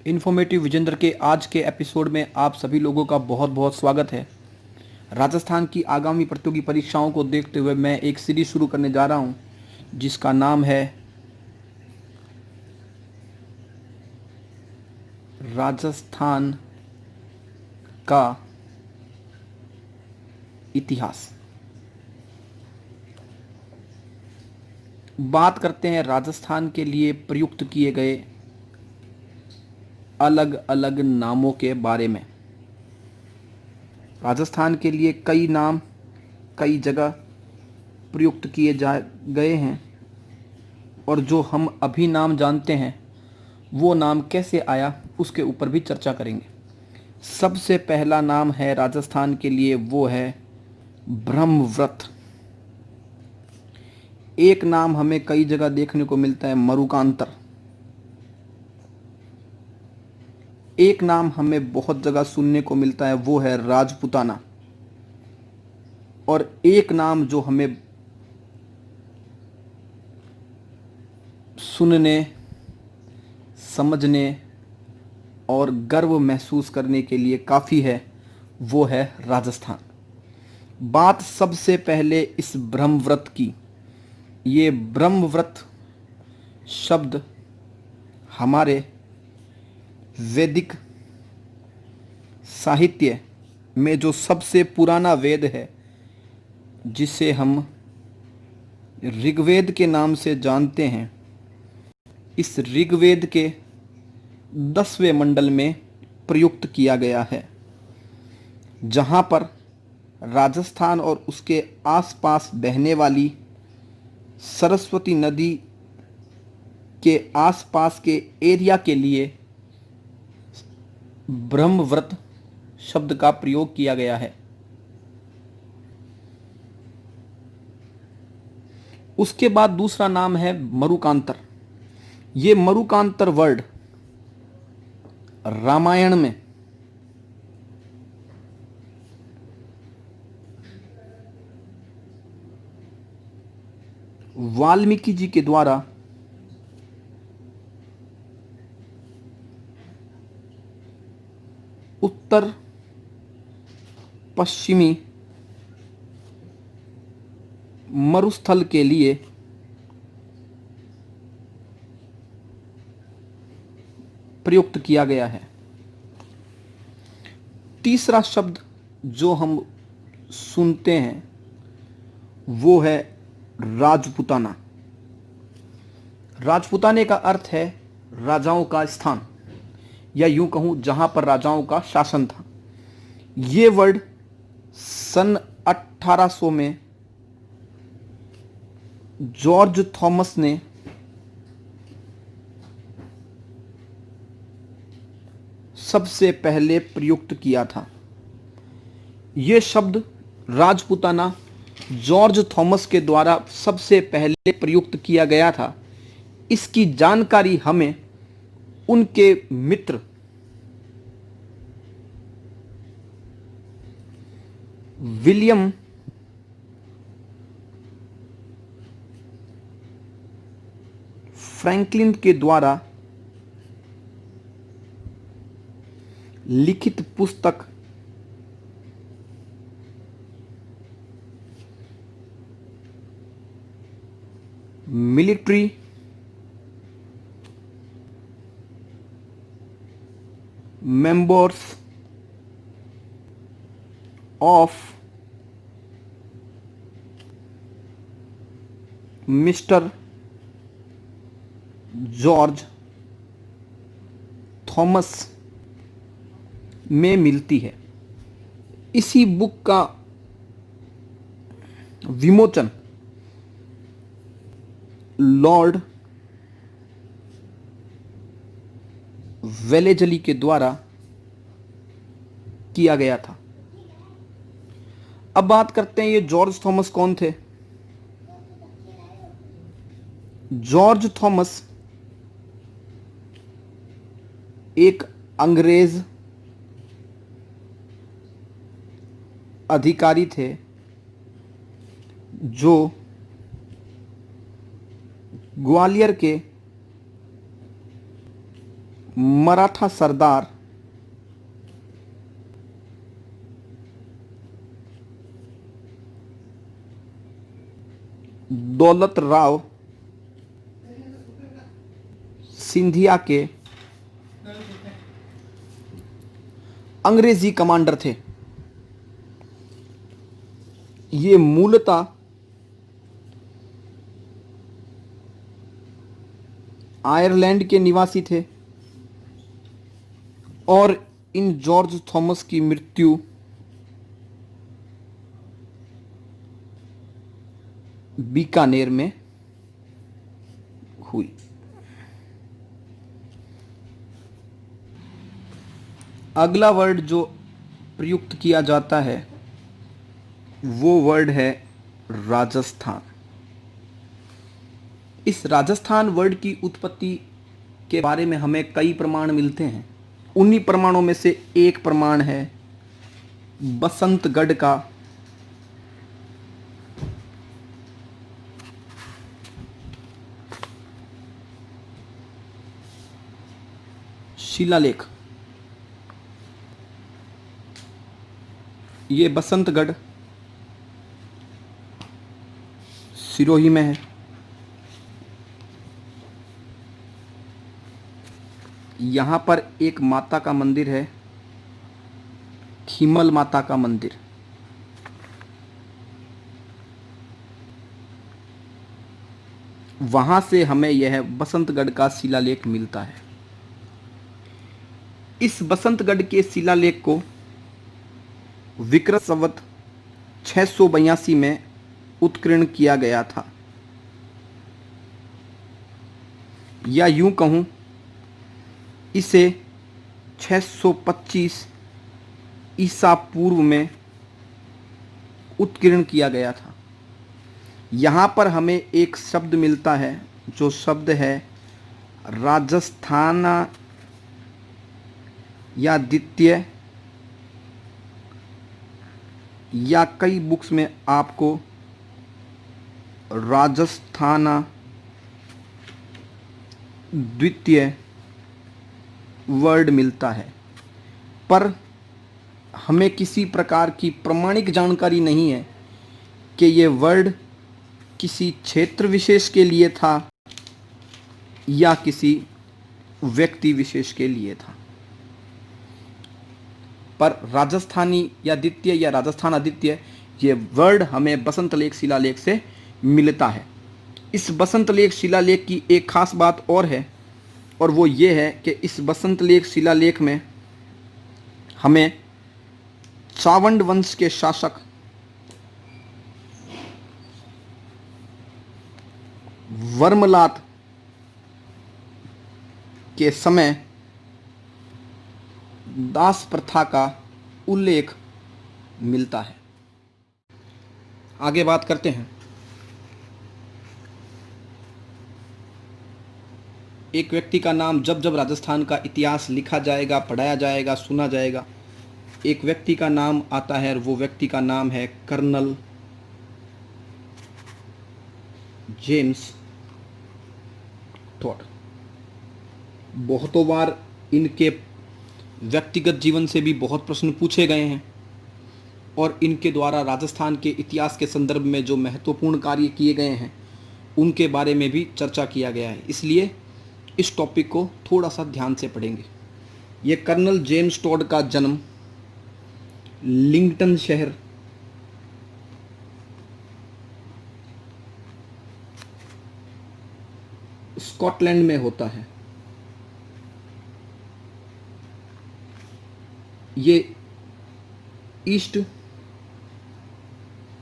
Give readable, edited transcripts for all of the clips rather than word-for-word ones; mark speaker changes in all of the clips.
Speaker 1: Informative Vijendra के आज के एपिसोड में आप सभी लोगों का बहुत बहुत स्वागत है। राजस्थान की आगामी प्रतियोगी परीक्षाओं को देखते हुए मैं एक सीरीज शुरू करने जा रहा हूं जिसका नाम है राजस्थान का इतिहास। बात करते हैं राजस्थान के लिए प्रयुक्त किए गए अलग अलग नामों के बारे में। राजस्थान के लिए कई नाम कई जगह प्रयुक्त किए जा गए हैं और जो हम अभी नाम जानते हैं वो नाम कैसे आया उसके ऊपर भी चर्चा करेंगे। सबसे पहला नाम है राजस्थान के लिए वो है ब्रह्मव्रत। एक नाम हमें कई जगह देखने को मिलता है मरुकांतर। एक नाम हमें बहुत जगह सुनने को मिलता है वो है राजपुताना। और एक नाम जो हमें सुनने समझने और गर्व महसूस करने के लिए काफ़ी है वो है राजस्थान। बात सबसे पहले इस ब्रह्मव्रत की। ये ब्रह्मव्रत शब्द हमारे वैदिक साहित्य में जो सबसे पुराना वेद है जिसे हम ऋग्वेद के नाम से जानते हैं, इस ऋग्वेद के 10वें मंडल में प्रयुक्त किया गया है, जहाँ पर राजस्थान और उसके आसपास बहने वाली सरस्वती नदी के आसपास के एरिया के लिए ब्रह्मव्रत शब्द का प्रयोग किया गया है। उसके बाद दूसरा नाम है मरुकांतर। ये मरुकांतर वर्ड रामायण में वाल्मीकि जी के द्वारा उत्तर पश्चिमी मरुस्थल के लिए प्रयुक्त किया गया है। तीसरा शब्द जो हम सुनते हैं वो है राजपुताना। राजपुताने का अर्थ है राजाओं का स्थान, या यूं कहूं जहां पर राजाओं का शासन था। ये वर्ड सन 1800 में जॉर्ज थॉमस ने सबसे पहले प्रयुक्त किया था। यह शब्द राजपुताना जॉर्ज थॉमस के द्वारा सबसे पहले प्रयुक्त किया गया था। इसकी जानकारी हमें उनके मित्र विलियम फ्रैंकलिन के द्वारा लिखित पुस्तक military members of mister George Thomas में मिलती है। इसी बुक का विमोचन लॉर्ड वेलेजली के द्वारा किया गया था। अब बात करते हैं ये जॉर्ज थॉमस कौन थे। जॉर्ज थॉमस एक अंग्रेज अधिकारी थे जो ग्वालियर के मराठा सरदार दौलत राव सिंधिया के अंग्रेजी कमांडर थे। ये मूलतः आयरलैंड के निवासी थे और इन जॉर्ज थॉमस की मृत्यु बीकानेर में हुई। अगला वर्ड जो प्रयुक्त किया जाता है वो वर्ड है राजस्थान। इस राजस्थान वर्ड की उत्पत्ति के बारे में हमें कई प्रमाण मिलते हैं। उन्हीं प्रमाणों में से एक प्रमाण है बसंतगढ़ का शिलालेख। ये बसंतगढ़ सिरोही में है। यहाँ पर एक माता का मंदिर है, खीमल माता का मंदिर। वहाँ से हमें यह बसंतगढ़ का शिलालेख मिलता है। इस बसंतगढ़ के शिलालेख को विक्रम संवत 682 में उत्कीर्ण किया गया था, या यूं कहूं इसे 625 ईसा पूर्व में उत्कीर्ण किया गया था। यहाँ पर हमें एक शब्द मिलता है जो शब्द है राजस्थान या द्वितीय, या कई बुक्स में आपको राजस्थान द्वितीय वर्ड मिलता है, पर हमें किसी प्रकार की प्रमाणिक जानकारी नहीं है कि ये वर्ड किसी क्षेत्र विशेष के लिए था या किसी व्यक्ति विशेष के लिए था। पर राजस्थानी या द्वितीय या राजस्थान अद्वितीय ये वर्ड हमें बसंतलेख शिलालेख से मिलता है। इस बसंतलेख शिलालेख की एक खास बात और है, और वो ये है कि इस बसंतलेख शिलालेख में हमें चावंड वंश के शासक वर्मलात के समय दास प्रथा का उल्लेख मिलता है। आगे बात करते हैं। एक व्यक्ति का नाम जब जब राजस्थान का इतिहास लिखा जाएगा, पढ़ाया जाएगा, सुना जाएगा, एक व्यक्ति का नाम आता है और वो व्यक्ति का नाम है कर्नल जेम्स टॉड। बहुतों बार इनके व्यक्तिगत जीवन से भी बहुत प्रश्न पूछे गए हैं और इनके द्वारा राजस्थान के इतिहास के संदर्भ में जो महत्वपूर्ण कार्य किए गए हैं उनके बारे में भी चर्चा किया गया है। इसलिए इस टॉपिक को थोड़ा सा ध्यान से पढ़ेंगे। ये कर्नल जेम्स टॉड का जन्म लिंगटन शहर स्कॉटलैंड में होता है। ये ईस्ट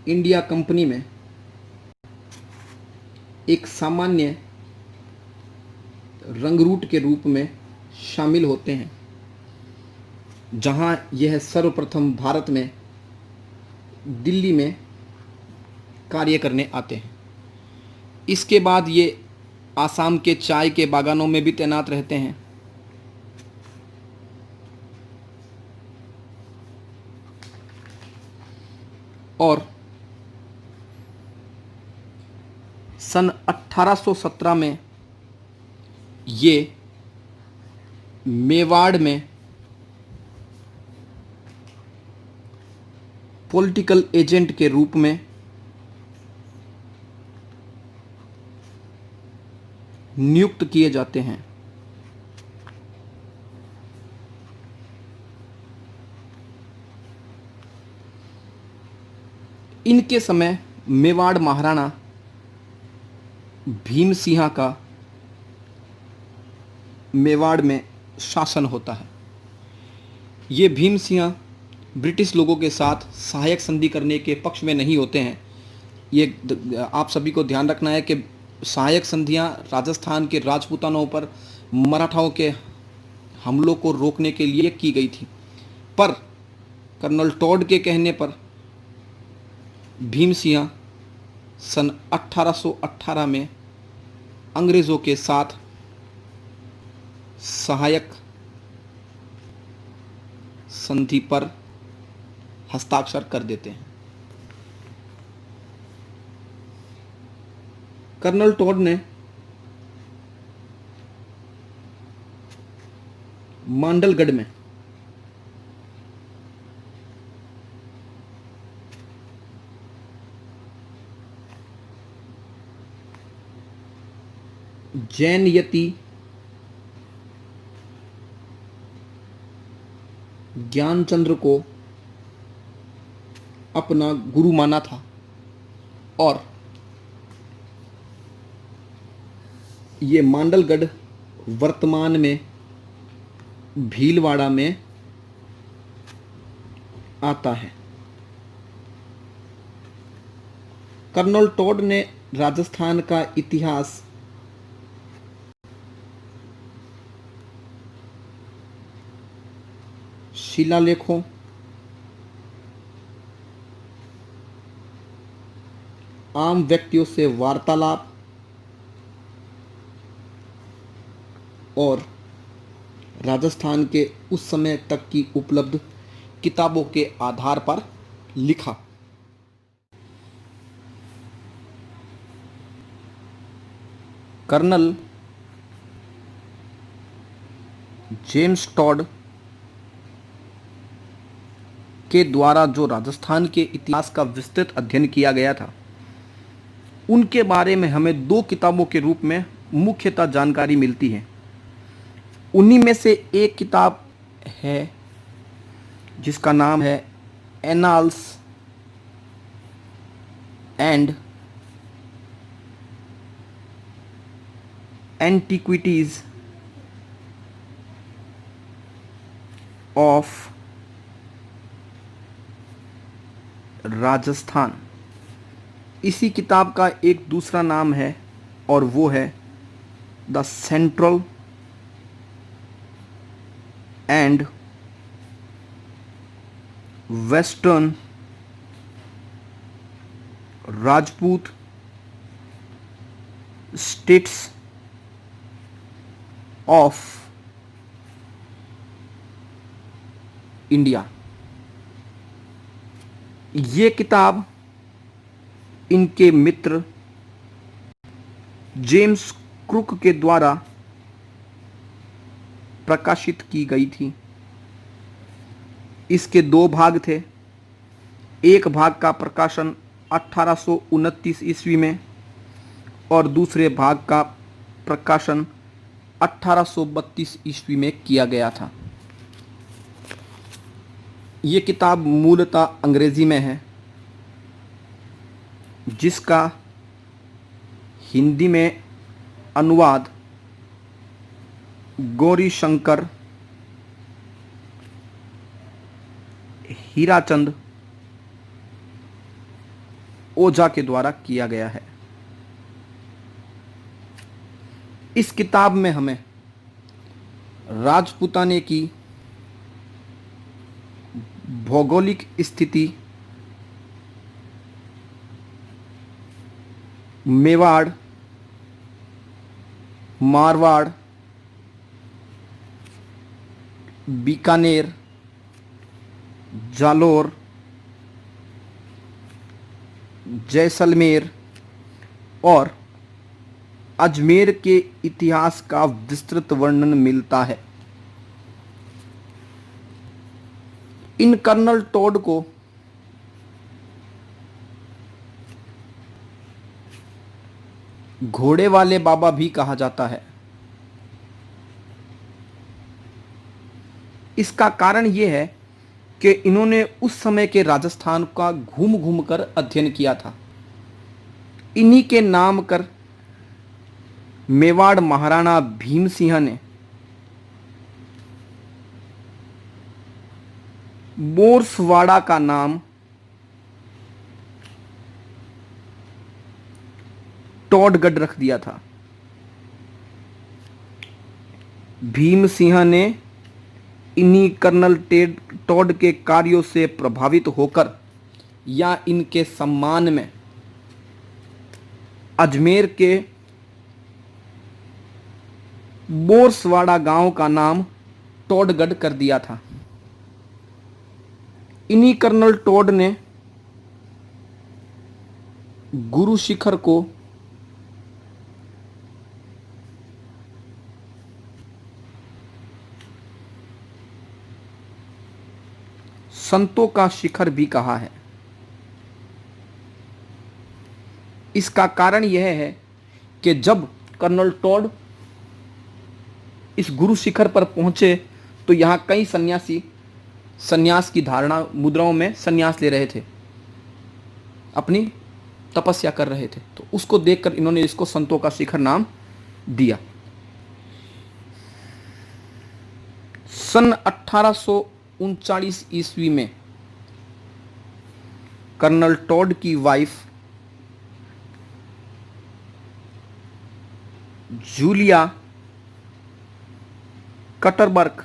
Speaker 1: इंडिया कंपनी में एक सामान्य रंगरूट के रूप में शामिल होते हैं, जहां यह सर्वप्रथम भारत में दिल्ली में कार्य करने आते हैं। इसके बाद ये आसाम के चाय के बागानों में भी तैनात रहते हैं। और सन 1817 में ये मेवाड़ में पॉलिटिकल एजेंट के रूप में नियुक्त किए जाते हैं। इनके समय मेवाड़ महाराणा भीम सिंह का मेवाड़ में शासन होता है। ये भीम सिंह ब्रिटिश लोगों के साथ सहायक संधि करने के पक्ष में नहीं होते हैं। ये आप सभी को ध्यान रखना है कि सहायक संधियां राजस्थान के राजपूतानों पर मराठाओं के हमलों को रोकने के लिए की गई थी, पर कर्नल टॉड के कहने पर भीम सिंह सन 1818 में अंग्रेज़ों के साथ सहायक संधि पर हस्ताक्षर कर देते हैं। कर्नल टॉड ने मांडलगढ़ में जैन यति ज्ञानचंद्र को अपना गुरु माना था और ये मांडलगढ़ वर्तमान में भीलवाड़ा में आता है। कर्नल टॉड ने राजस्थान का इतिहास शिलालेखों, आम व्यक्तियों से वार्तालाप और राजस्थान के उस समय तक की उपलब्ध किताबों के आधार पर लिखा। कर्नल जेम्स टॉड के द्वारा जो राजस्थान के इतिहास का विस्तृत अध्ययन किया गया था, उनके बारे में हमें दो किताबों के रूप में मुख्यतः जानकारी मिलती है। उन्हीं में से एक किताब है जिसका नाम है annals and antiquities of Rajasthan. इसी किताब का एक दूसरा नाम है और वो है the central and western Rajput states of India. ये किताब इनके मित्र जेम्स क्रुक के द्वारा प्रकाशित की गई थी। इसके दो भाग थे। एक भाग का प्रकाशन 1829 ईस्वी में और दूसरे भाग का प्रकाशन 1832 ईस्वी में किया गया था। ये किताब मूलतः अंग्रेजी में है, जिसका हिंदी में अनुवाद गौरी शंकर हीराचंद ओझा के द्वारा किया गया है। इस किताब में हमें राजपूताने की भौगोलिक स्थिति, मेवाड़, मारवाड़, बीकानेर, जालोर, जैसलमेर और अजमेर के इतिहास का विस्तृत वर्णन मिलता है। इन कर्नल टोड को घोड़े वाले बाबा भी कहा जाता है। इसका कारण यह है कि इन्होंने उस समय के राजस्थान का घूम घूम कर अध्ययन किया था। इन्हीं के नाम कर मेवाड़ महाराणा भीम सिंह ने बोरसवाड़ा का नाम टोडगढ़ रख दिया था। भीम सिंह ने इन्हीं कर्नल टोड के कार्यों से प्रभावित होकर या इनके सम्मान में अजमेर के बोरसवाड़ा गांव का नाम टोडगढ़ कर दिया था। इन्हीं कर्नल टोड ने गुरु शिखर को संतों का शिखर भी कहा है। इसका कारण यह है कि जब कर्नल टोड इस गुरु शिखर पर पहुंचे तो यहां कई सन्यासी सन्यास की धारणा मुद्राओं में सन्यास ले रहे थे, अपनी तपस्या कर रहे थे, तो उसको देखकर इन्होंने इसको संतों का शिखर नाम दिया। सन 1839 ईस्वी में कर्नल टोड की वाइफ जूलिया कल्टरबर्ग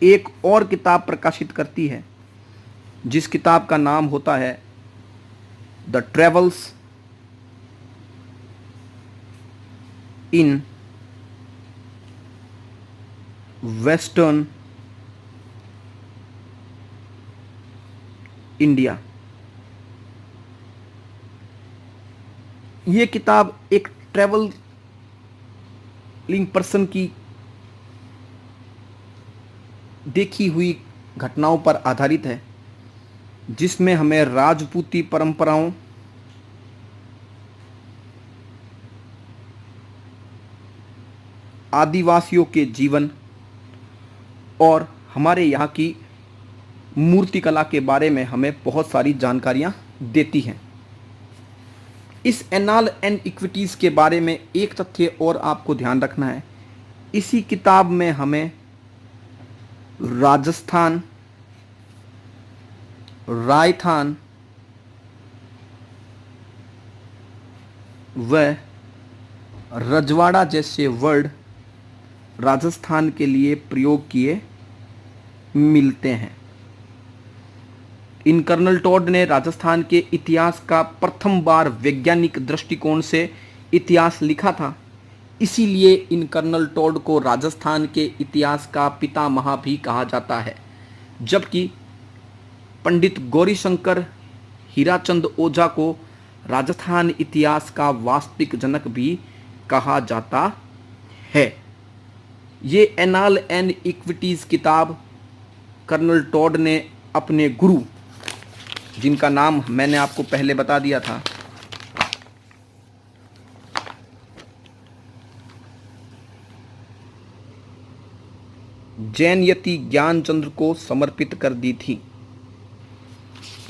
Speaker 1: एक और किताब प्रकाशित करती है जिस किताब का नाम होता है the travels in western India. ये किताब एक ट्रैवलिंग पर्सन की देखी हुई घटनाओं पर आधारित है, जिसमें हमें राजपूती परंपराओं, आदिवासियों के जीवन और हमारे यहाँ की मूर्तिकला के बारे में हमें बहुत सारी जानकारियाँ देती हैं। इस एनाल एंड इक्विटीज़ के बारे में एक तथ्य और आपको ध्यान रखना है। इसी किताब में हमें राजस्थान, रायथान व रजवाड़ा जैसे वर्ड राजस्थान के लिए प्रयोग किए मिलते हैं। इन कर्नल टोड ने राजस्थान के इतिहास का प्रथम बार वैज्ञानिक दृष्टिकोण से इतिहास लिखा था, इसीलिए इन कर्नल टोड को राजस्थान के इतिहास का पितामह भी कहा जाता है, जबकि पंडित गौरीशंकर हीराचंद ओझा को राजस्थान इतिहास का वास्तविक जनक भी कहा जाता है। ये एनाल एंड इक्विटीज़ किताब कर्नल टोड ने अपने गुरु, जिनका नाम मैंने आपको पहले बता दिया था, जैनयति ज्ञानचंद्र को समर्पित कर दी थी।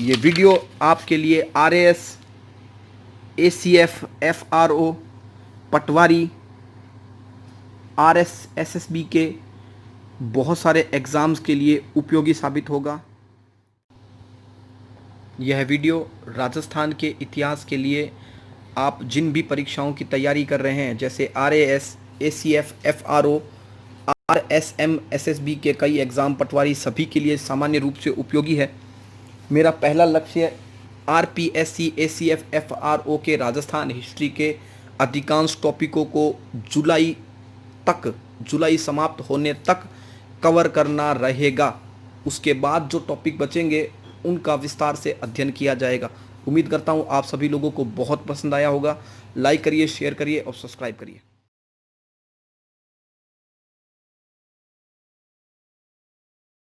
Speaker 1: ये वीडियो आपके लिए RAS, ACF, FRO, पटवारी, RS, SSB के बहुत सारे एग्ज़ाम्स के लिए उपयोगी साबित होगा। यह वीडियो राजस्थान के इतिहास के लिए आप जिन भी परीक्षाओं की तैयारी कर रहे हैं, जैसे RAS, ACF, FRO, RSM, SSB के कई एग्ज़ाम, पटवारी, सभी के लिए सामान्य रूप से उपयोगी है। मेरा पहला लक्ष्य RPSC, ACF, FRO के राजस्थान हिस्ट्री के अधिकांश टॉपिकों को जुलाई समाप्त होने तक कवर करना रहेगा। उसके बाद जो टॉपिक बचेंगे उनका विस्तार से अध्ययन किया जाएगा। उम्मीद करता हूँ आप सभी लोगों को बहुत पसंद आया होगा। लाइक करिए, शेयर करिए और सब्सक्राइब करिए।